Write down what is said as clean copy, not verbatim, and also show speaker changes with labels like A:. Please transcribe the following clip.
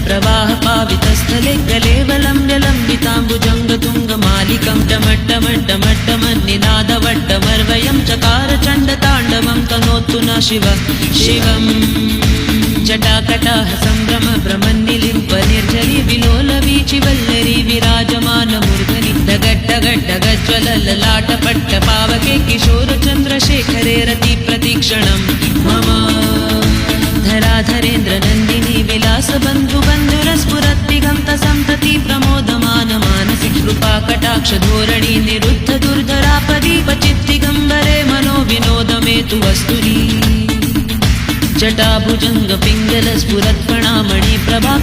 A: प्रवाह पावितस्थले कलेवलम्ब्यलम्बिताम्बुजङ्गतुङ्गमालिकं टमट्टमट्टमट्टमन्निनादवट्टमर्वयं चकार चण्डताण्डवं तनोतु न शिवम् जटाकटाह सम्भ्रम भ्रमन्निलिम्पनिर्झरि विलोलवीचिवल्लरी विराजमानमूर्धनि डगड्डगड्डगज्ज्वलल्ललाटपट्टपावके किशोरचन्द्रशेखरे रतिप्रतीक्षणं मम धराधरेन्द्रनन्दिनी विलासबन्धुबन्धुरस्फुरद्दिगन्तसन्तति प्रमोदमानमानसि कृपाकटाक्षधोरणी निरुद्धदुर्धरापदीपचित्तिगम्बरे मनोविनोदमेतु वस्तुनि जटाभुजङ्गपिङ्गलस्फुरत्प्रणामणि प्रभा